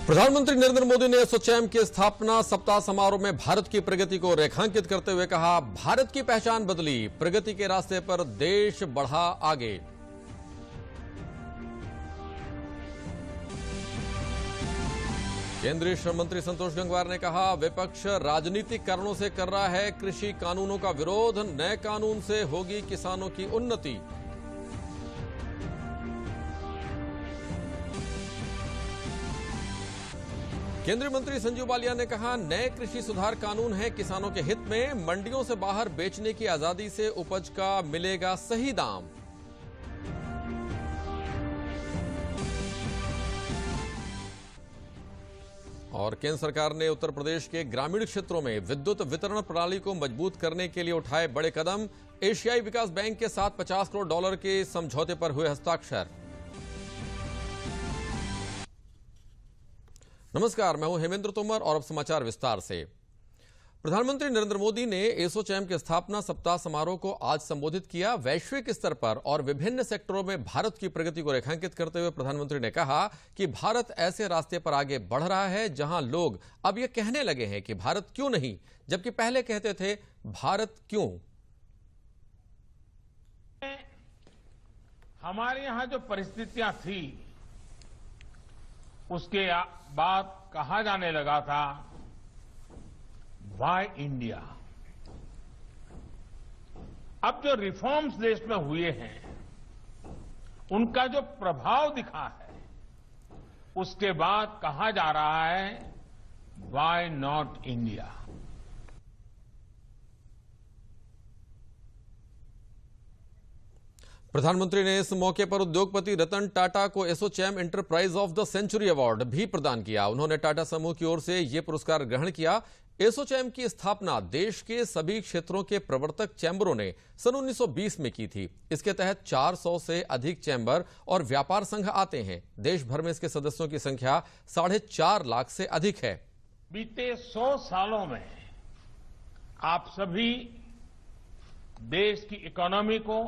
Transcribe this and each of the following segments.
प्रधानमंत्री नरेंद्र मोदी ने एसोचैम के स्थापना सप्ताह समारोह में भारत की प्रगति को रेखांकित करते हुए कहा, भारत की पहचान बदली, प्रगति के रास्ते पर देश बढ़ा आगे। केंद्रीय श्रम मंत्री संतोष गंगवार ने कहा, विपक्ष राजनीतिक कारणों से कर रहा है कृषि कानूनों का विरोध, नए कानून से होगी किसानों की उन्नति। केंद्रीय मंत्री संजीव बालियान ने कहा, नए कृषि सुधार कानून है किसानों के हित में, मंडियों से बाहर बेचने की आजादी से उपज का मिलेगा सही दाम। और केंद्र सरकार ने उत्तर प्रदेश के ग्रामीण क्षेत्रों में विद्युत वितरण प्रणाली को मजबूत करने के लिए उठाए बड़े कदम, एशियाई विकास बैंक के साथ $50 करोड़ के समझौते पर हुए हस्ताक्षर। नमस्कार, मैं हूं हेमेंद्र तोमर और अब समाचार विस्तार से। प्रधानमंत्री नरेंद्र मोदी ने एसोचैम के स्थापना सप्ताह समारोह को आज संबोधित किया। वैश्विक स्तर पर और विभिन्न सेक्टरों में भारत की प्रगति को रेखांकित करते हुए प्रधानमंत्री ने कहा कि भारत ऐसे रास्ते पर आगे बढ़ रहा है जहां लोग अब ये कहने लगे हैं कि भारत क्यों नहीं, जबकि पहले कहते थे भारत क्यों। हमारे यहां जो परिस्थितियां थी उसके बाद कहा जाने लगा था, वाई इंडिया। अब जो रिफॉर्म्स देश में हुए हैं उनका जो प्रभाव दिखा है, उसके बाद कहा जा रहा है, वाई नॉट इंडिया। प्रधानमंत्री ने इस मौके पर उद्योगपति रतन टाटा को ASSOCHAM enterprise of the century award भी प्रदान किया। उन्होंने टाटा समूह की ओर से यह पुरस्कार ग्रहण किया। एसोचैम की स्थापना देश के सभी क्षेत्रों के प्रवर्तक चैंबरों ने सन 1920 में की थी। इसके तहत 400 से अधिक चैंबर और व्यापार संघ आते हैं। देश भर में इसके सदस्यों की संख्या 4.5 लाख से अधिक है। बीते 100 सालों में आप सभी देश की इकोनॉमी को,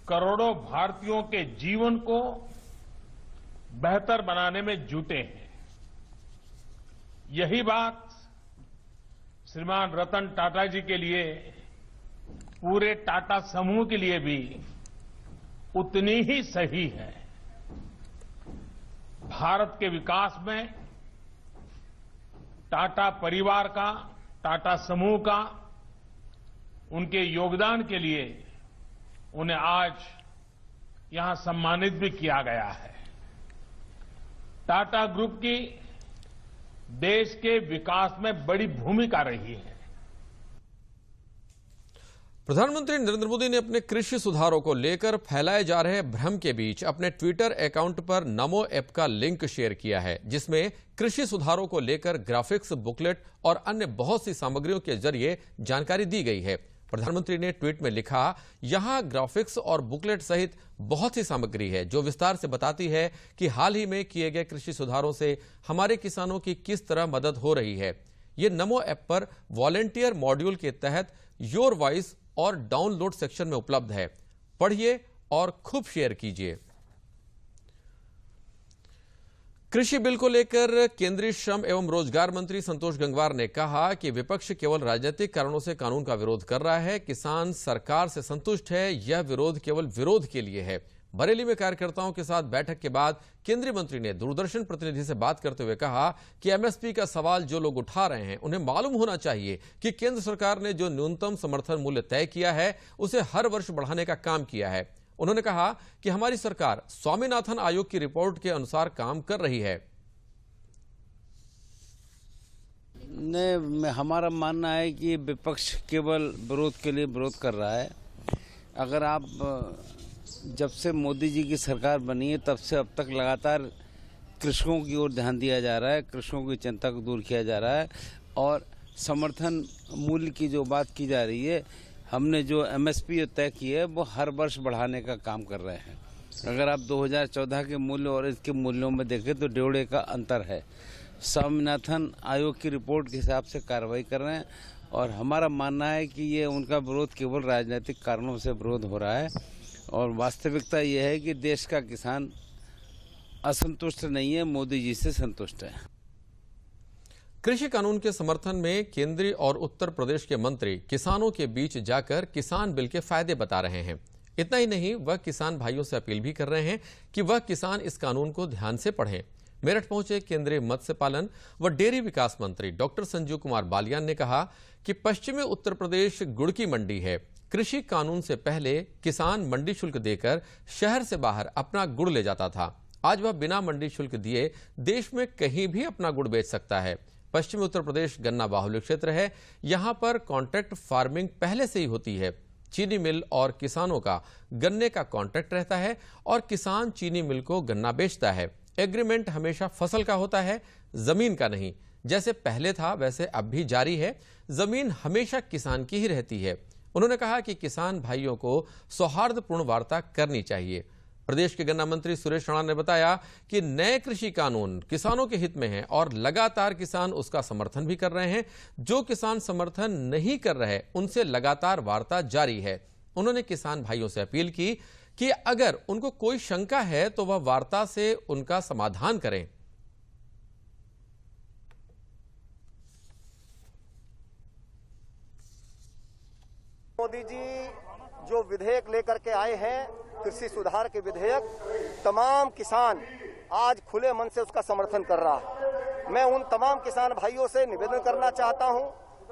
करोड़ों भारतीयों के जीवन को बेहतर बनाने में जुटे हैं। यही बात श्रीमान रतन टाटा जी के लिए, पूरे टाटा समूह के लिए भी उतनी ही सही है। भारत के विकास में टाटा परिवार का, टाटा समूह का, उनके योगदान के लिए उन्हें आज यहां सम्मानित भी किया गया है। टाटा ग्रुप की देश के विकास में बड़ी भूमिका रही है। प्रधानमंत्री नरेंद्र मोदी ने अपने कृषि सुधारों को लेकर फैलाए जा रहे भ्रम के बीच अपने ट्विटर अकाउंट पर नमो ऐप का लिंक शेयर किया है, जिसमें कृषि सुधारों को लेकर ग्राफिक्स, बुकलेट और अन्य बहुत सी सामग्रियों के जरिए जानकारी दी गई है। प्रधानमंत्री ने ट्वीट में लिखा, यहां ग्राफिक्स और बुकलेट सहित बहुत सी सामग्री है जो विस्तार से बताती है कि हाल ही में किए गए कृषि सुधारों से हमारे किसानों की किस तरह मदद हो रही है। ये नमो ऐप पर वॉलेंटियर मॉड्यूल के तहत योर वॉइस और डाउनलोड सेक्शन में उपलब्ध है। पढ़िए और खूब शेयर कीजिए। कृषि बिल को लेकर केंद्रीय श्रम एवं रोजगार मंत्री संतोष गंगवार ने कहा कि विपक्ष केवल राजनीतिक कारणों से कानून का विरोध कर रहा है। किसान सरकार से संतुष्ट है, यह विरोध केवल विरोध के लिए है। बरेली में कार्यकर्ताओं के साथ बैठक के बाद केंद्रीय मंत्री ने दूरदर्शन प्रतिनिधि से बात करते हुए कहा कि एमएसपी का सवाल जो लोग उठा रहे हैं उन्हें मालूम होना चाहिए कि केंद्र सरकार ने जो न्यूनतम समर्थन मूल्य तय किया है उसे हर वर्ष बढ़ाने का काम किया है। उन्होंने कहा कि हमारी सरकार स्वामीनाथन आयोग की रिपोर्ट के अनुसार काम कर रही है। हमारा मानना है कि विपक्ष केवल विरोध के लिए विरोध कर रहा है। अगर आप जब से मोदी जी की सरकार बनी है तब से अब तक लगातार कृषकों की ओर ध्यान दिया जा रहा है, कृषकों की चिंता को दूर किया जा रहा है और समर्थन मूल्य की जो बात की जा रही है, हमने जो एमएसपी तय की है वो हर वर्ष बढ़ाने का काम कर रहे हैं। अगर आप 2014 के मूल्य और इसके मूल्यों में देखें तो 1.5 का अंतर है। स्वामीनाथन आयोग की रिपोर्ट के हिसाब से कार्रवाई कर रहे हैं और हमारा मानना है कि ये उनका विरोध केवल राजनीतिक कारणों से विरोध हो रहा है और वास्तविकता ये है कि देश का किसान असंतुष्ट नहीं है, मोदी जी से संतुष्ट है। कृषि कानून के समर्थन में केंद्रीय और उत्तर प्रदेश के मंत्री किसानों के बीच जाकर किसान बिल के फायदे बता रहे हैं। इतना ही नहीं, वह किसान भाइयों से अपील भी कर रहे हैं कि वह किसान इस कानून को ध्यान से पढ़ें। मेरठ पहुंचे केंद्रीय मत्स्य पालन व डेयरी विकास मंत्री डॉक्टर संजीव कुमार बालियान ने कहा कि पश्चिमी उत्तर प्रदेश गुड़ की मंडी है। कृषि कानून से पहले किसान मंडी शुल्क देकर शहर से बाहर अपना गुड़ ले जाता था। आज वह बिना मंडी शुल्क दिए देश में कहीं भी अपना गुड़ बेच सकता है। पश्चिमी उत्तर प्रदेश गन्ना बाहुल्य क्षेत्र है। यहां पर कॉन्ट्रैक्ट फार्मिंग पहले से ही होती है। चीनी मिल और किसानों का गन्ने का कॉन्ट्रैक्ट रहता है और किसान चीनी मिल को गन्ना बेचता है। एग्रीमेंट हमेशा फसल का होता है, जमीन का नहीं। जैसे पहले था वैसे अब भी जारी है। जमीन हमेशा किसान की ही रहती है। उन्होंने कहा कि किसान भाइयों को सौहार्दपूर्ण वार्ता करनी चाहिए। प्रदेश के गन्ना मंत्री सुरेश राणा ने बताया कि नए कृषि कानून किसानों के हित में है और लगातार किसान उसका समर्थन भी कर रहे हैं। जो किसान समर्थन नहीं कर रहे उनसे लगातार वार्ता जारी है। उन्होंने किसान भाइयों से अपील की कि अगर उनको कोई शंका है तो वह वार्ता से उनका समाधान करें। मोदी जी जो विधेयक लेकर के आए हैं, कृषि सुधार के विधेयक, तमाम किसान आज खुले मन से उसका समर्थन कर रहा है। मैं उन तमाम किसान भाइयों से निवेदन करना चाहता हूं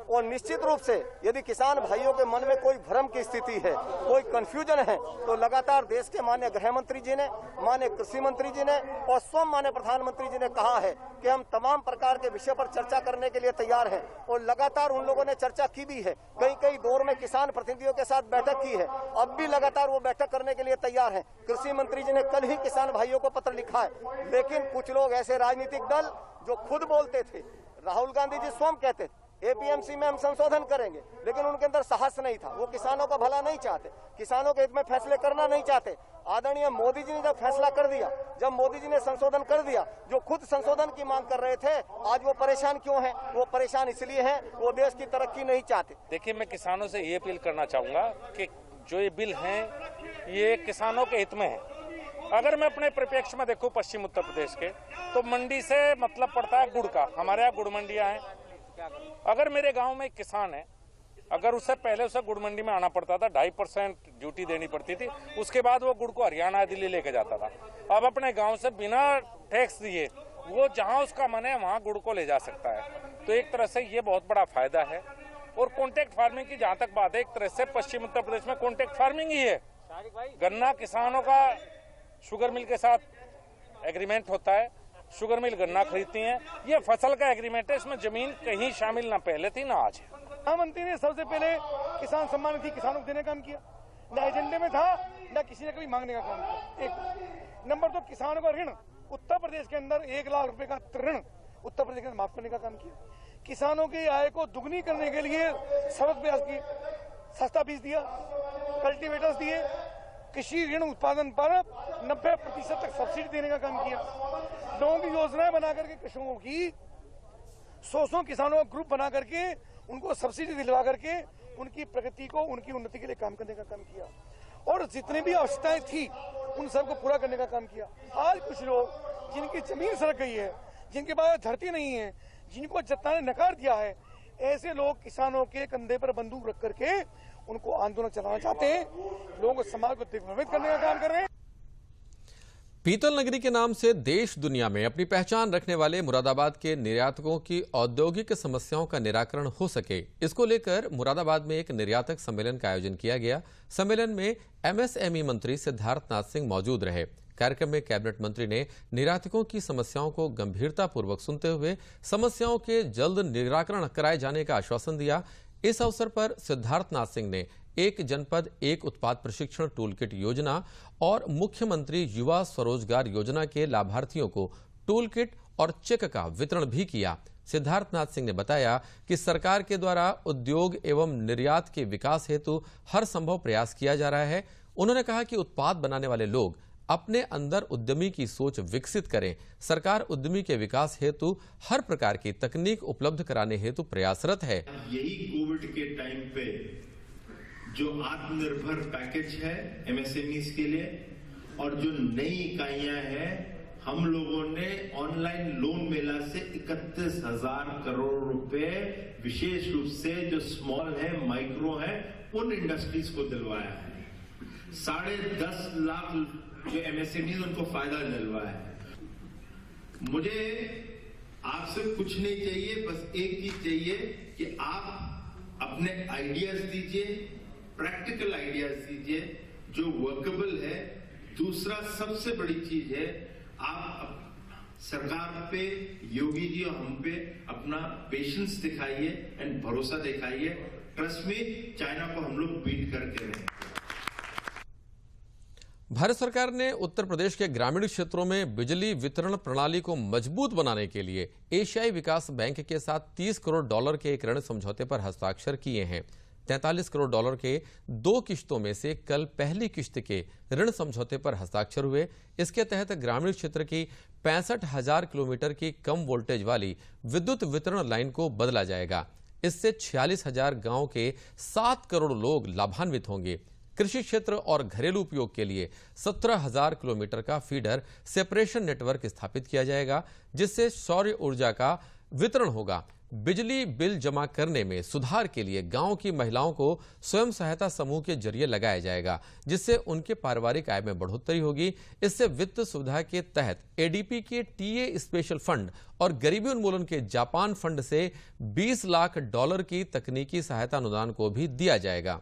और निश्चित रूप से यदि किसान भाइयों के मन में कोई भ्रम की स्थिति है, कोई कंफ्यूजन है, तो लगातार देश के माननीय गृह मंत्री जी ने, माननीय कृषि मंत्री जी ने और स्वयं माननीय प्रधानमंत्री जी ने कहा है कि हम तमाम प्रकार के विषय पर चर्चा करने के लिए तैयार हैं और लगातार उन लोगों ने चर्चा की भी है। कई दौर में किसान प्रतिनिधियों के साथ बैठक की है, अब भी लगातार वो बैठक करने के लिए तैयार हैं। कृषि मंत्री जी ने कल ही किसान भाइयों को पत्र लिखा है। लेकिन कुछ लोग ऐसे राजनीतिक दल जो खुद बोलते थे, राहुल गांधी जी स्वयं कहते थे एपीएमसी में हम संशोधन करेंगे, लेकिन उनके अंदर साहस नहीं था। वो किसानों का भला नहीं चाहते, किसानों के हित में फैसले करना नहीं चाहते। आदरणीय मोदी जी ने जब फैसला कर दिया, जब मोदी जी ने संशोधन कर दिया, जो खुद संशोधन की मांग कर रहे थे, आज वो परेशान क्यों हैं? वो परेशान इसलिए हैं, वो देश की तरक्की नहीं चाहते। देखिए, मैं किसानों से ये अपील करना चाहूंगा कि जो ये बिल हैं ये किसानों के हित में है। अगर मैं अपने परिप्रेक्ष्य में देखूं पश्चिम उत्तर प्रदेश के, तो मंडी से मतलब पड़ता है गुड़ का। हमारे यहाँ गुड़ मंडियां हैं। अगर मेरे गांव में एक किसान है, अगर उससे पहले उसे गुड़ मंडी में आना पड़ता था, 2.5% ड्यूटी देनी पड़ती थी, उसके बाद वो गुड़ को हरियाणा दिल्ली लेके जाता था। अब अपने गांव से बिना टैक्स दिए वो जहां उसका मन है वहां गुड़ को ले जा सकता है। तो एक तरह से ये बहुत बड़ा फायदा है। और कॉन्ट्रैक्ट फार्मिंग की जहां तक बात है, एक तरह से पश्चिम उत्तर प्रदेश में कॉन्ट्रैक्ट फार्मिंग ही है। गन्ना किसानों का शुगर मिल के साथ एग्रीमेंट होता है, शुगर मिल गन्ना खरीदती हैं। ये फसल का एग्रीमेंट है, इसमें जमीन कहीं शामिल ना पहले थी ना आज है। प्रधानमंत्री ने सबसे पहले किसान सम्मान निधि किसानों को देने का काम किया, न एजेंडे में था, न किसी ने कभी मांगने का काम किया। एक नंबर 2, किसानों का ऋण उत्तर प्रदेश के अंदर 1 लाख रुपए का ऋण उत्तर प्रदेश के अंदर माफ करने का काम किया। किसानों की आय को दुगनी करने के लिए सख्त प्रयास किए, सस्ता बीज दिया, कल्टीवेटर्स दिए, कृषि ऋण उत्पादन पर 90% तक सब्सिडी देने का काम किया। लोगों की योजनाएं बना करके कृषकों की 100 किसानों का ग्रुप बना करके उनको सब्सिडी दिलवा करके उनकी प्रगति को, उनकी उन्नति के लिए काम करने का काम किया। और जितनी भी आवश्यकताएं थी उन सबको पूरा करने का काम किया। आज कुछ लोग जिनकी जमीन सरक गई है, जिनके पास धरती नहीं है, जिनको जनता ने नकार दिया है, ऐसे लोग किसानों के कंधे पर बंदूक रख करके उनको आंदोलन चलाना चाहते हैं, लोगों को समाज को दिग्भ्रमित करने का काम कर रहे हैं। पीतल नगरी के नाम से देश दुनिया में अपनी पहचान रखने वाले मुरादाबाद के निर्यातकों की औद्योगिक समस्याओं का निराकरण हो सके, इसको लेकर मुरादाबाद में एक निर्यातक सम्मेलन का आयोजन किया गया। सम्मेलन में एमएसएमई मंत्री सिद्धार्थनाथ सिंह मौजूद रहे। कार्यक्रम में कैबिनेट मंत्री ने निर्यातकों की समस्याओं को गंभीरतापूर्वक सुनते हुए समस्याओं के जल्द निराकरण कराए जाने का आश्वासन दिया। इस अवसर पर सिद्धार्थनाथ सिंह ने एक जनपद एक उत्पाद प्रशिक्षण टूल किट योजना और मुख्यमंत्री युवा स्वरोजगार योजना के लाभार्थियों को टूल किट और चेक का वितरण भी किया। सिद्धार्थनाथ सिंह ने बताया कि सरकार के द्वारा उद्योग एवं निर्यात के विकास हेतु हर संभव प्रयास किया जा रहा है। उन्होंने कहा कि उत्पाद बनाने वाले लोग अपने अंदर उद्यमी की सोच विकसित करें। सरकार उद्यमी के विकास हेतु हर प्रकार की तकनीक उपलब्ध कराने हेतु प्रयासरत है। यही कोविड के टाइम पे जो आत्मनिर्भर पैकेज है एमएसएमईज के लिए और जो नई इकाइयां हैं, हम लोगों ने ऑनलाइन लोन मेला से 31,000 करोड़ रुपए विशेष रूप से जो स्मॉल है, माइक्रो है, उन इंडस्ट्रीज को दिलवाया है। 10.5 लाख जो एमएसएमई उनको फायदा दिलवाया है। मुझे आपसे कुछ नहीं चाहिए, बस एक चीज चाहिए कि आप अपने आइडियाज दीजिए, प्रैक्टिकल आइडियाज दीजिए जो वर्केबल है। दूसरा सबसे बड़ी चीज है, आप सरकार पे, योगी जी और हम पे अपना पेशेंस दिखाइए एंड भरोसा दिखाइए। ट्रस्ट में चाइना को हम लोग बीट करके रहेंगे। भारत सरकार ने उत्तर प्रदेश के ग्रामीण क्षेत्रों में बिजली वितरण प्रणाली को मजबूत बनाने के लिए एशियाई विकास बैंक के साथ $30 करोड़ के एक ऋण समझौते पर हस्ताक्षर किए हैं। $43 करोड़ के 2 किश्तों में से कल पहली किश्त के ऋण समझौते पर हस्ताक्षर हुए। इसके तहत ग्रामीण क्षेत्र की 65,000 किलोमीटर की कम वोल्टेज वाली विद्युत वितरण लाइन को बदला जाएगा। इससे 46,000 गांव के 7 करोड़ लोग लाभान्वित होंगे। कृषि क्षेत्र और घरेलू उपयोग के लिए 17,000 किलोमीटर का फीडर सेपरेशन नेटवर्क स्थापित किया जाएगा, जिससे सौर ऊर्जा का वितरण होगा। बिजली बिल जमा करने में सुधार के लिए गांव की महिलाओं को स्वयं सहायता समूह के जरिए लगाया जाएगा, जिससे उनके पारिवारिक आय में बढ़ोतरी होगी। इससे वित्त सुविधा के तहत एडीपी के टीए स्पेशल फंड और गरीबी उन्मूलन के जापान फंड से $20 लाख की तकनीकी सहायता अनुदान को भी दिया जाएगा।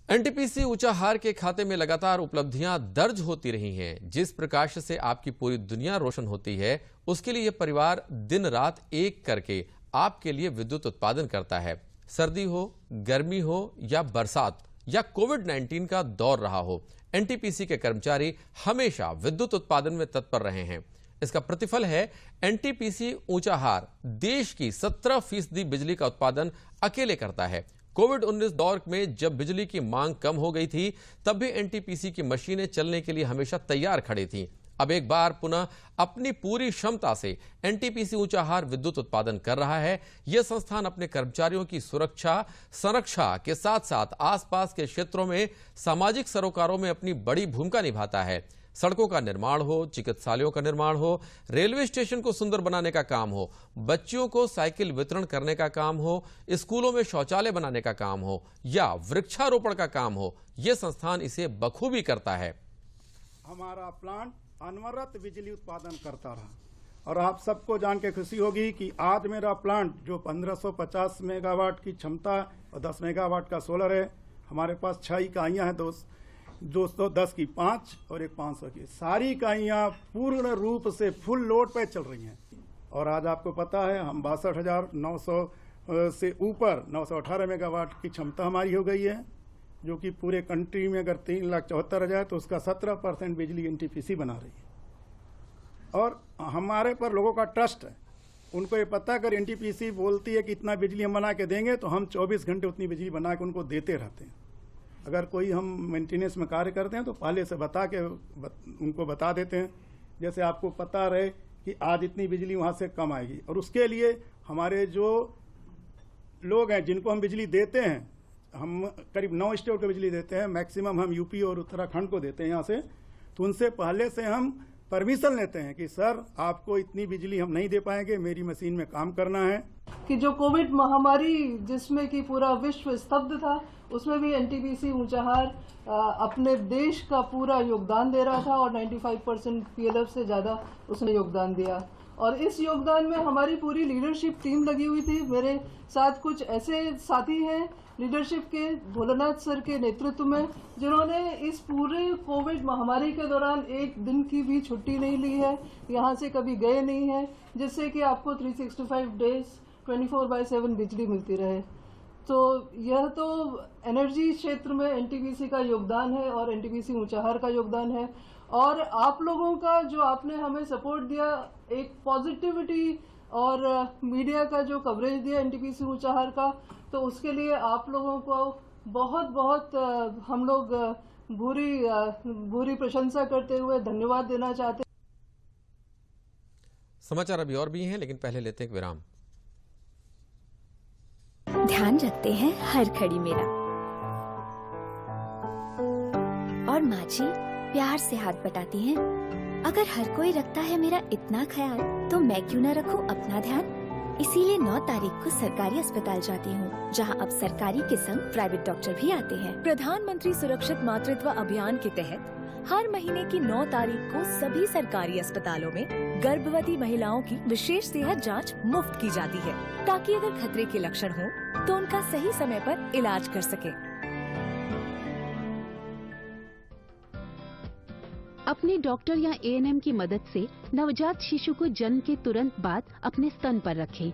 एनटीपीसी ऊंचाहार के खाते में लगातार उपलब्धियां दर्ज होती रही हैं। जिस प्रकाश से आपकी पूरी दुनिया रोशन होती है, उसके लिए यह परिवार दिन रात एक करके आपके लिए विद्युत उत्पादन करता है। सर्दी हो, गर्मी हो या बरसात या कोविड-19 का दौर रहा हो, एनटीपीसी के कर्मचारी हमेशा विद्युत उत्पादन में तत्पर रहे हैं। इसका प्रतिफल है एनटीपीसी ऊंचाहार देश की 17% बिजली का उत्पादन अकेले करता है। कोविड-19 दौर में जब बिजली की मांग कम हो गई थी, तब भी एनटीपीसी की मशीनें चलने के लिए हमेशा तैयार खड़ी थीं। अब एक बार पुनः अपनी पूरी क्षमता से एनटीपीसी ऊंचाहार विद्युत उत्पादन कर रहा है। यह संस्थान अपने कर्मचारियों की सुरक्षा संरक्षा के साथ साथ आसपास के क्षेत्रों में सामाजिक सरोकारों में अपनी बड़ी भूमिका निभाता है। सड़कों का निर्माण हो, चिकित्सालयों का निर्माण हो, रेलवे स्टेशन को सुंदर बनाने का काम हो, बच्चियों को साइकिल वितरण करने का काम हो, स्कूलों में शौचालय बनाने का काम हो या वृक्षारोपण का काम हो, यह संस्थान इसे बखूबी करता है। हमारा प्लांट अनवरत बिजली उत्पादन करता रहा और आप सबको जान के खुशी होगी कि आज मेरा प्लांट जो 1550 मेगावाट की क्षमता और 10 मेगावाट का सोलर है, हमारे पास 6 इकाइयाँ हैं, 210 की 5 और एक 500 की, सारी इकाइयाँ पूर्ण रूप से फुल लोड पे चल रही हैं। और आज आपको पता है हम 62,900 से ऊपर 918 मेगावाट की क्षमता हमारी हो गई है, जो कि पूरे कंट्री में अगर 3,74,000 तो उसका 17% बिजली एनटीपीसी बना रही है। और हमारे पर लोगों का ट्रस्ट है, उनको ये पता अगर एनटीपीसी बोलती है कि इतना बिजली हम बना के देंगे तो हम 24 घंटे उतनी बिजली बना के उनको देते रहते हैं। अगर कोई हम मेंटेनेंस में कार्य करते हैं तो पहले से उनको बता देते हैं, जैसे आपको पता रहे कि आज इतनी बिजली वहाँ से कम आएगी। और उसके लिए हमारे जो लोग हैं जिनको हम बिजली देते हैं, हम करीब 9 स्टेट को बिजली देते हैं, मैक्सिमम हम यूपी और उत्तराखंड को देते हैं यहाँ से, तो उनसे पहले से हम परमिशन लेते हैं कि सर आपको इतनी बिजली हम नहीं दे पाएंगे, मेरी मशीन में काम करना है। कि जो कोविड महामारी जिसमें कि पूरा विश्व स्तब्ध था, उसमें भी एनटीपीसी ऊंचाहार अपने देश का पूरा योगदान दे रहा था और 95% पीएलएफ से ज़्यादा उसने योगदान दिया। और इस योगदान में हमारी पूरी लीडरशिप टीम लगी हुई थी। मेरे साथ कुछ ऐसे साथी हैं लीडरशिप के, भोलानाथ सर के नेतृत्व में, जिन्होंने इस पूरे कोविड महामारी के दौरान एक दिन की भी छुट्टी नहीं ली है, यहाँ से कभी गए नहीं है, जिससे कि आपको 365 डेज 24/7 बिजली मिलती रहे। तो यह तो एनर्जी क्षेत्र में एनटीपीसी का योगदान है और एनटीपीसी ऊंचाहार का योगदान है। और आप लोगों का जो आपने हमें सपोर्ट दिया, एक पॉजिटिविटी और मीडिया का जो कवरेज दिया एनटीपीसी ऊंचाहार का, तो उसके लिए आप लोगों को बहुत बहुत हम लोग भूरी प्रशंसा करते हुए धन्यवाद देना चाहते हैं। समाचार अभी और भी हैं, लेकिन पहले लेते हैं एक विराम। ध्यान रखते हैं हर घड़ी मेरा। और माँ जी प्यार से हाथ बटाती हैं। अगर हर कोई रखता है मेरा इतना ख्याल, तो मैं क्यों न रखूं अपना ध्यान। इसीलिए 9 तारीख को सरकारी अस्पताल जाती हूँ, जहाँ अब सरकारी के संग प्राइवेट डॉक्टर भी आते हैं। प्रधानमंत्री सुरक्षित मातृत्व अभियान के तहत हर महीने की 9 तारीख को सभी सरकारी अस्पतालों में गर्भवती महिलाओं की विशेष सेहत जांच मुफ्त की जाती है, ताकि अगर खतरे के लक्षण हो तो उनका सही समय पर इलाज कर सके। अपने डॉक्टर या एएनएम की मदद से नवजात शिशु को जन्म के तुरंत बाद अपने स्तन पर रखें।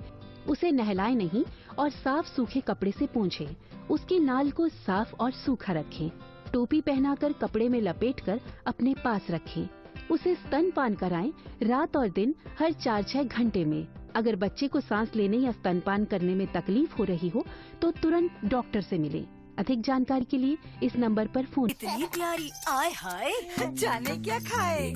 उसे नहलाएं नहीं और साफ सूखे कपड़े से पोंछें। उसकी नाल को साफ और सूखा रखें। टोपी पहनाकर कपड़े में लपेटकर अपने पास रखें। उसे स्तनपान कराएं रात और दिन हर 4-6 घंटे में। अगर बच्चे को सांस लेने या स्तनपान करने में तकलीफ हो रही हो तो तुरंत डॉक्टर से मिलें। अधिक जानकारी के लिए इस नंबर पर फोन। इतनी प्यारी, आय हाय, जाने क्या खाए।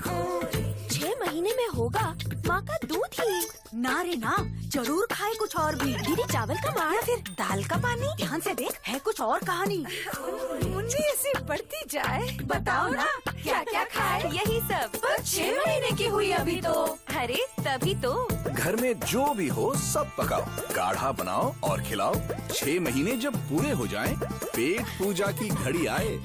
6 महीने में होगा माँ का दूध ही। ना रे ना, जरूर खाए कुछ और भी। दीदी चावल का मार, फिर दाल का पानी। ध्यान से देख, है कुछ और कहानी। मुन्नी ऐसी बढ़ती जाए, बताओ ना क्या क्या खाए। यही सब। 6 महीने की हुई अभी तो। अरे तभी तो। घर में जो भी हो सब पकाओ, गाढ़ा बनाओ और खिलाओ। 6 महीने जब पूरे हो जाएं, पेट पूजा की घड़ी आए।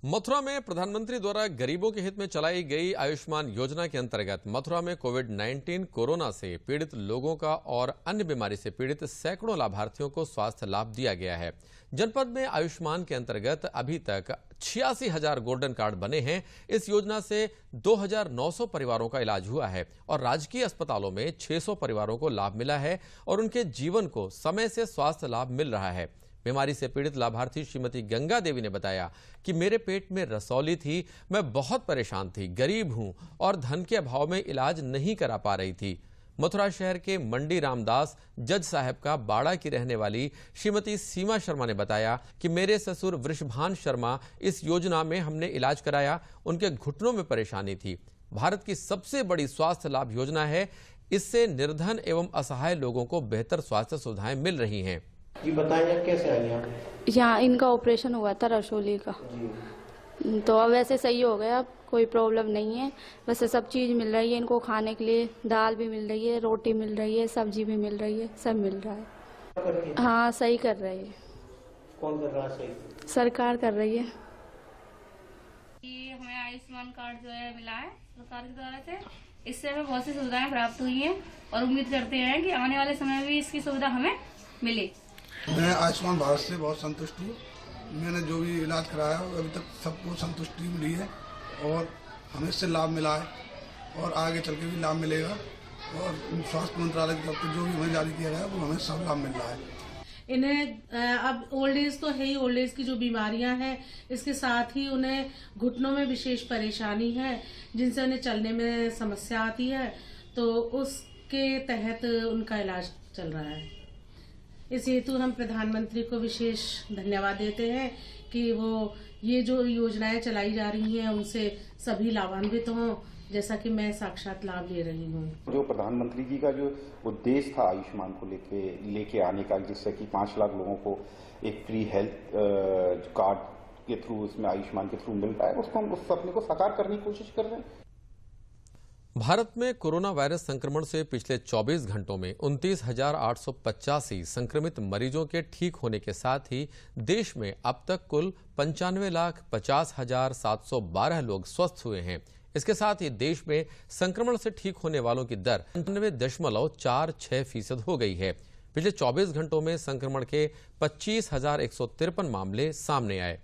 मथुरा में प्रधानमंत्री द्वारा गरीबों के हित में चलाई गई आयुष्मान योजना के अंतर्गत मथुरा में कोविड-19 कोरोना से पीड़ित लोगों का और अन्य बीमारी से पीड़ित सैकड़ों लाभार्थियों को स्वास्थ्य लाभ दिया गया है। जनपद में आयुष्मान के अंतर्गत अभी तक 86,000 गोल्डन कार्ड बने हैं। इस योजना से 2,900 परिवारों का इलाज हुआ है और राजकीय अस्पतालों में 600 परिवारों को लाभ मिला है और उनके जीवन को समय से स्वास्थ्य लाभ मिल रहा है। बीमारी से पीड़ित लाभार्थी श्रीमती गंगा देवी ने बताया कि मेरे पेट में रसौली थी, मैं बहुत परेशान थी, गरीब हूं और धन के अभाव में इलाज नहीं करा पा रही थी। मथुरा शहर के मंडी रामदास जज साहब का बाड़ा की रहने वाली श्रीमती सीमा शर्मा ने बताया कि मेरे ससुर वृषभान शर्मा इस योजना में हमने इलाज कराया, उनके घुटनों में परेशानी थी। भारत की सबसे बड़ी स्वास्थ्य लाभ योजना है। इससे निर्धन एवं असहाय लोगों को बेहतर स्वास्थ्य सुविधाएं मिल रही हैं। जी बताइए कैसे आई आप? यहाँ इनका ऑपरेशन हुआ था रसौली का, तो अब वैसे सही हो गया, अब कोई प्रॉब्लम नहीं है। वैसे सब चीज़ मिल रही है इनको खाने के लिए, दाल भी मिल रही है, रोटी मिल रही है, सब्जी भी मिल रही है, सब मिल रहा है। हाँ सही कर रही है। कौन कर रहा है सही? सरकार कर रही है। ये हमें आयुष्मान कार्ड जो है मिला है सरकार के द्वारा से, इससे हमें बहुत सी सुविधाएं प्राप्त हुई हैं और उम्मीद करते हैं कि आने वाले समय में भी इसकी सुविधा हमें मिले। मैं आयुष्मान भारत से बहुत संतुष्ट हूँ। मैंने जो भी इलाज कराया अभी तक सबको संतुष्टि मिली है और हमें इससे लाभ मिला है और आगे चल के भी लाभ मिलेगा। और स्वास्थ्य मंत्रालय की तरफ से जो भी हमें जारी किया गया वो हमें सब लाभ मिल रहा है। इन्हें अब ओल्ड एज तो है ही, ओल्ड एज की जो बीमारियां हैं इसके साथ ही उन्हें घुटनों में विशेष परेशानी है जिनसे उन्हें चलने में समस्या आती है, तो उसके तहत उनका इलाज चल रहा है। इस हेतु हम प्रधानमंत्री को विशेष धन्यवाद देते हैं कि वो ये जो योजनाएं चलाई जा रही हैं उनसे सभी लाभान्वित हों, जैसा कि मैं साक्षात लाभ ले रही हूँ। जो प्रधानमंत्री जी का जो उद्देश्य था आयुष्मान को लेके आने का, जिससे कि 5 लाख लोगों को एक फ्री हेल्थ कार्ड के थ्रू, इसमें आयुष्मान के थ्रू मिल रहा है, उसको हम उस सपने को साकार करने की कोशिश कर रहे हैं। भारत में कोरोना वायरस संक्रमण से पिछले 24 घंटों में 29,885 संक्रमित मरीजों के ठीक होने के साथ ही देश में अब तक कुल 95,50,712 लोग स्वस्थ हुए हैं। इसके साथ ही देश में संक्रमण से ठीक होने वालों की दर 99.46% हो गई है। पिछले 24 घंटों में संक्रमण के 25,153 मामले सामने आए।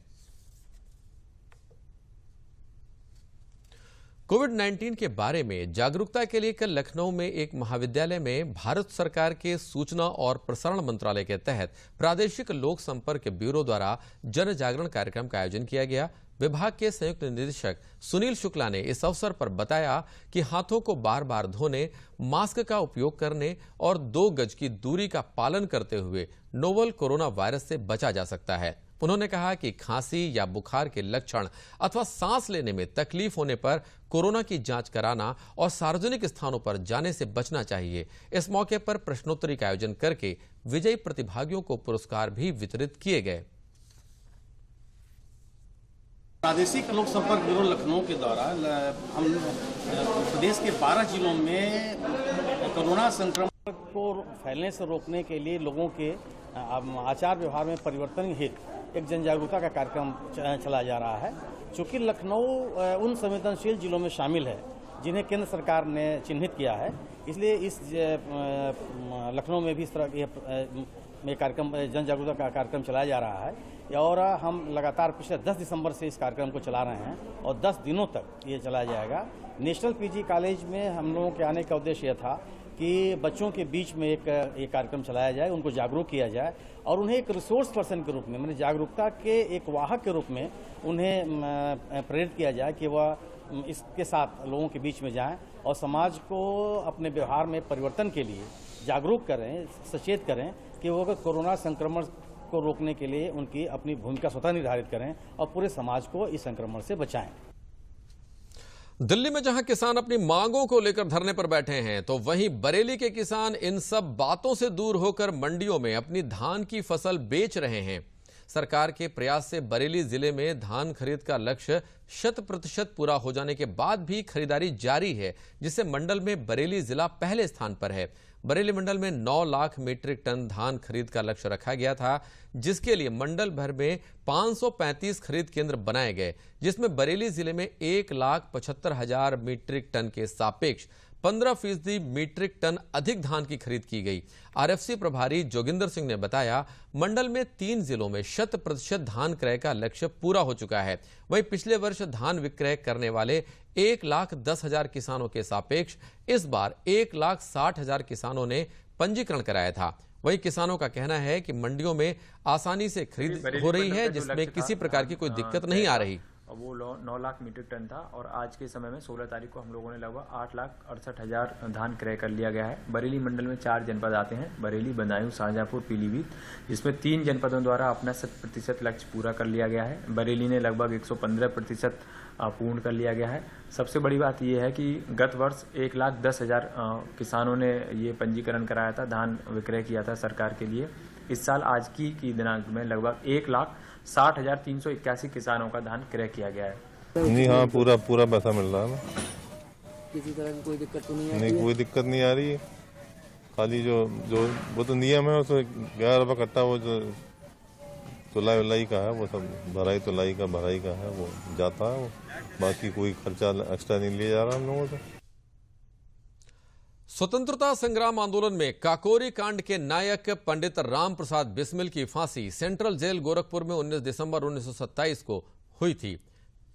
कोविड-19 के बारे में जागरूकता के लिए कल लखनऊ में एक महाविद्यालय में भारत सरकार के सूचना और प्रसारण मंत्रालय के तहत प्रादेशिक लोक संपर्क ब्यूरो द्वारा जन जागरण कार्यक्रम का आयोजन किया गया। विभाग के संयुक्त निदेशक सुनील शुक्ला ने इस अवसर पर बताया कि हाथों को बार बार धोने, मास्क का उपयोग करने और 2 गज की दूरी का पालन करते हुए नोवल कोरोना वायरस से बचा जा सकता है। उन्होंने कहा कि खांसी या बुखार के लक्षण अथवा सांस लेने में तकलीफ होने पर कोरोना की जांच कराना और सार्वजनिक स्थानों पर जाने से बचना चाहिए। इस मौके पर प्रश्नोत्तरी का आयोजन करके विजयी प्रतिभागियों को पुरस्कार भी वितरित किए गए। प्रादेशिक लोक संपर्क ब्यूरो लखनऊ के द्वारा हम प्रदेश के 12 जिलों में कोरोना संक्रमण को फैलने से रोकने के लिए लोगों के आचार व्यवहार में परिवर्तन हेतु एक जन जागरूकता का कार्यक्रम चलाया जा रहा है। चूँकि लखनऊ उन संवेदनशील जिलों में शामिल है जिन्हें केंद्र सरकार ने चिन्हित किया है, इसलिए इस लखनऊ में भी इस तरह में कार्यक्रम जन जागरूकता का कार्यक्रम चलाया जा रहा है और हम लगातार पिछले 10 दिसंबर से इस कार्यक्रम को चला रहे हैं और 10 दिनों तक ये चलाया जाएगा। नेशनल पीजी कॉलेज में हम लोगों के आने का उद्देश्य यह था कि बच्चों के बीच में एक कार्यक्रम चलाया जाए, उनको जागरूक किया जाए और उन्हें एक रिसोर्स पर्सन के रूप में, मैंने जागरूकता के एक वाहक के रूप में उन्हें प्रेरित किया जाए कि वह इसके साथ लोगों के बीच में जाएं और समाज को अपने व्यवहार में परिवर्तन के लिए जागरूक करें, सचेत करें कि वो अगर कोरोना संक्रमण को रोकने के लिए उनकी अपनी भूमिका स्वतः निर्धारित करें और पूरे समाज को इस संक्रमण से बचाएं। दिल्ली में जहां किसान अपनी मांगों को लेकर धरने पर बैठे हैं, तो वहीं बरेली के किसान इन सब बातों से दूर होकर मंडियों में अपनी धान की फसल बेच रहे हैं। सरकार के प्रयास से बरेली जिले में धान खरीद का लक्ष्य 100% पूरा हो जाने के बाद भी खरीदारी जारी है, जिससे मंडल में बरेली जिला पहले स्थान पर है। बरेली मंडल में 9 लाख मीट्रिक टन धान खरीद का लक्ष्य रखा गया था, जिसके लिए मंडल भर में 535 खरीद केंद्र बनाए गए, जिसमें बरेली जिले में 1,75,000 मीट्रिक टन के सापेक्ष 15% मीट्रिक टन अधिक धान की खरीद की गई। आरएफसी प्रभारी जोगिंदर सिंह ने बताया, मंडल में 3 जिलों में 100% धान क्रय का लक्ष्य पूरा हो चुका है। वहीं पिछले वर्ष धान विक्रय करने वाले 1,10,000 किसानों के सापेक्ष इस बार 1,60,000 किसानों ने पंजीकरण कराया था। वहीं किसानों का कहना है कि मंडियों में आसानी से खरीद हो रही है, जिसमें किसी प्रकार की कोई दिक्कत नहीं आ रही। वो 9 लाख मीट्रिक टन था और आज के समय में 16 तारीख को हम लोगों ने लगभग 8,68,000 धान क्रय कर लिया गया है। बरेली मंडल में 4 जनपद आते हैं, बरेली, बदायूं, शाहजहांपुर, पीलीभीत, जिसमें 3 जनपदों द्वारा अपना 100% लक्ष्य पूरा कर लिया गया है। बरेली ने लगभग 115% पूर्ण कर लिया गया है। सबसे बड़ी बात यह है कि गत वर्ष 1,10,000 किसानों ने ये पंजीकरण कराया था, धान विक्रय किया था सरकार के लिए। इस साल आज की दिनांक में लगभग 1,60,381 किसानों का धान क्रय किया गया है। नहीं, हाँ, पूरा पैसा मिल रहा है। किसी तरह की कोई दिक्कत तो नहीं आ रही? नहीं, कोई दिक्कत नहीं आ रही है। खाली जो वो तो नियम है, उसमें 11 रुपये कट्टा वो जो तुलाई का है, वो सब भराई का है, वो जाता है। वो बाकी कोई खर्चा एक्स्ट्रा नहीं लिया जा रहा हम लोगों से। स्वतंत्रता संग्राम आंदोलन में काकोरी कांड के नायक पंडित राम प्रसाद बिस्मिल की फांसी सेंट्रल जेल गोरखपुर में 19 दिसंबर 1927 को हुई थी।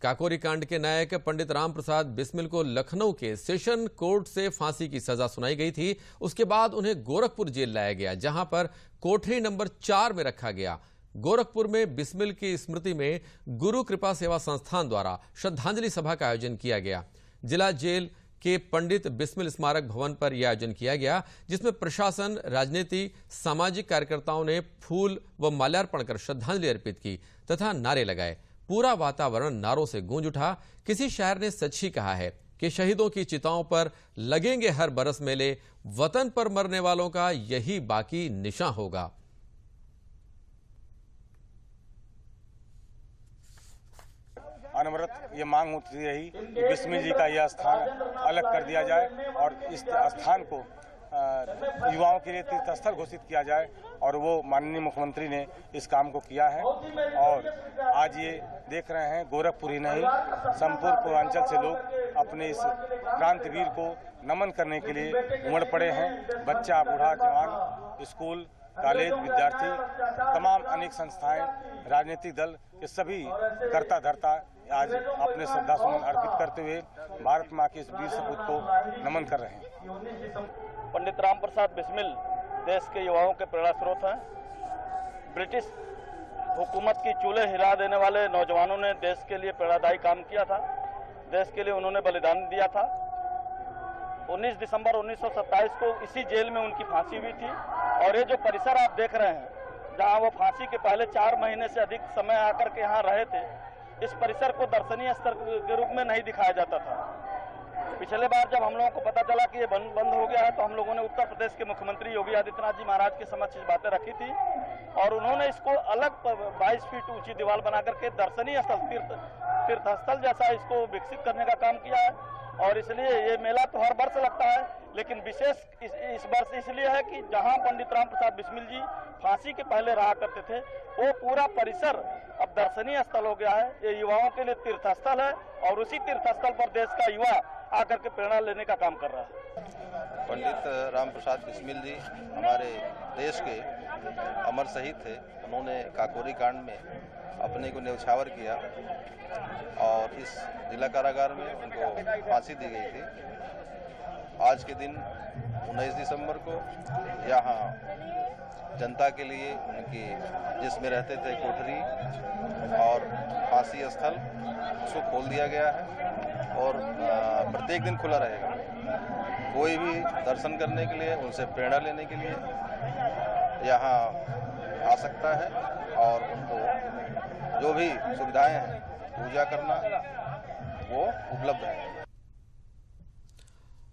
काकोरी कांड के नायक पंडित राम प्रसाद बिस्मिल को लखनऊ के सेशन कोर्ट से फांसी की सजा सुनाई गई थी। उसके बाद उन्हें गोरखपुर जेल लाया गया, जहां पर कोठरी नंबर 4 में रखा गया। गोरखपुर में बिस्मिल की स्मृति में गुरु कृपा सेवा संस्थान द्वारा श्रद्धांजलि सभा का आयोजन किया गया। जिला जेल के पंडित बिस्मिल स्मारक भवन पर यह आयोजन किया गया, जिसमें प्रशासन, राजनीति, सामाजिक कार्यकर्ताओं ने फूल व माल्यार्पण कर श्रद्धांजलि अर्पित की तथा नारे लगाए। पूरा वातावरण नारों से गूंज उठा। किसी शायर ने सच ही कहा है कि शहीदों की चिताओं पर लगेंगे हर बरस मेले, वतन पर मरने वालों का यही बाकी निशान होगा। अनवरत ये मांग होती रही कि बिस्मिल जी का यह स्थान अलग कर दिया जाए और इस स्थान को युवाओं के लिए तीर्थस्थल घोषित किया जाए, और वो माननीय मुख्यमंत्री ने इस काम को किया है। और आज ये देख रहे हैं, गोरखपुर ही नहीं, संपूर्ण पूर्वांचल से लोग अपने इस क्रांतिवीर को नमन करने के लिए उमड़ पड़े हैं। बच्चा, बूढ़ा, जवान, स्कूल, कॉलेज, विद्यार्थी, तमाम अनेक संस्थाएं, राजनीतिक दल, ये सभी करता धरता आज अपने श्रद्धासुमन अर्पित करते हुए भारत माँ के इस वीर सपूत को नमन कर रहे हैं। पंडित राम प्रसाद बिस्मिल देश के युवाओं के प्रेरणा स्रोत हैं। ब्रिटिश हुकूमत की चूल्हे हिला देने वाले नौजवानों ने देश के लिए प्रेरणादायी काम किया था। देश के लिए उन्होंने बलिदान दिया था। 19 दिसंबर 1927 को इसी जेल में उनकी फांसी हुई थी। और ये जो परिसर आप देख रहे हैं, जहां वो फांसी के पहले 4 महीने से अधिक समय आकर के यहाँ रहे थे, इस परिसर को दर्शनीय स्थल के रूप में नहीं दिखाया जाता था। पिछले बार जब हम लोगों को पता चला कि ये बंद हो गया है, तो हम लोगों ने उत्तर प्रदेश के मुख्यमंत्री योगी आदित्यनाथ जी महाराज के समक्ष बातें रखी थी और उन्होंने इसको अलग 22 फीट ऊंची दीवार बना करके दर्शनीय स्थल, तीर्थस्थल जैसा इसको विकसित करने का काम किया है। और इसलिए ये मेला तो हर वर्ष लगता है, लेकिन विशेष इस वर्ष इसलिए है कि जहां पंडित राम प्रसाद बिस्मिल जी फांसी के पहले रहा करते थे, वो पूरा परिसर अब दर्शनीय स्थल हो गया है। ये युवाओं के लिए तीर्थस्थल है और उसी तीर्थस्थल पर देश का युवा आकर के प्रेरणा लेने का काम कर रहा है। पंडित राम प्रसाद बिस्मिल जी हमारे देश के अमर शहीद थे। उन्होंने काकोरी कांड में अपने को न्यौछावर किया और इस जिला कारागार में उनको फांसी दी गई थी। आज के दिन 19 दिसंबर को यहाँ जनता के लिए उनकी जिसमें रहते थे कोठरी और फांसी स्थल उसको खोल दिया गया है और प्रत्येक दिन खुला रहेगा। कोई भी दर्शन करने के लिए, उनसे प्रेरणा लेने के लिए यहाँ आ सकता है और उनको जो भी सुविधाएं हैं पूजा करना वो उपलब्ध है।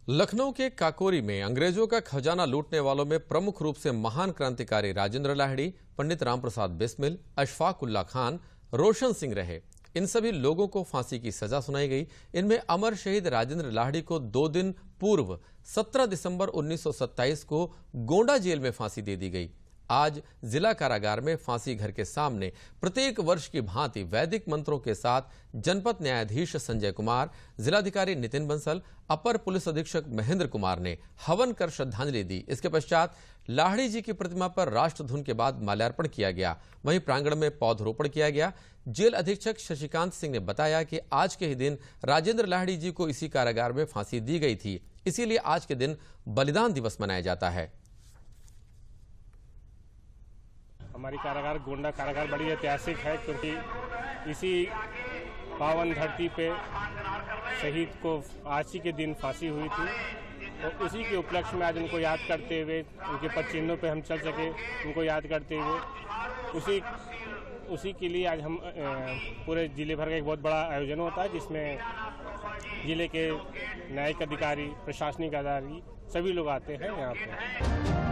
लखनऊ के काकोरी में अंग्रेजों का खजाना लूटने वालों में प्रमुख रूप से महान क्रांतिकारी राजेंद्र लाहिड़ी, पंडित राम प्रसाद बिस्मिल, अशफाक उल्ला खान, रोशन सिंह रहे। इन सभी लोगों को फांसी की सजा सुनाई गई। इनमें अमर शहीद राजेंद्र लाहिड़ी को 2 दिन पूर्व 17 दिसंबर 1927 को गोंडा जेल में फांसी दे दी गई। आज जिला कारागार में फांसी घर के सामने प्रत्येक वर्ष की भांति वैदिक मंत्रों के साथ जनपद न्यायाधीश संजय कुमार, जिलाधिकारी नितिन बंसल, अपर पुलिस अधीक्षक महेंद्र कुमार ने हवन कर श्रद्धांजलि दी। इसके पश्चात लाहिड़ी जी की प्रतिमा पर राष्ट्रधुन के बाद माल्यार्पण किया गया। वहीं प्रांगण में पौधरोपण किया गया। जेल अधीक्षक शशिकांत सिंह ने बताया कि आज के ही दिन राजेंद्र लाहिड़ी जी को इसी कारागार में फांसी दी गई थी, इसीलिए आज के दिन बलिदान दिवस मनाया जाता है। हमारी कारागार गोंडा कारागार बड़ी ऐतिहासिक है, क्योंकि इसी पावन धरती पे शहीद को आज ही के दिन फांसी हुई थी और उसी के उपलक्ष्य में आज उनको याद करते हुए, उनके पद चिन्हों पे हम चल सके, उनको याद करते हुए उसी के लिए आज हम पूरे जिले भर का एक बहुत बड़ा आयोजन होता है, जिसमें जिले के न्यायिक अधिकारी, प्रशासनिक अधिकारी सभी लोग आते हैं यहाँ पे।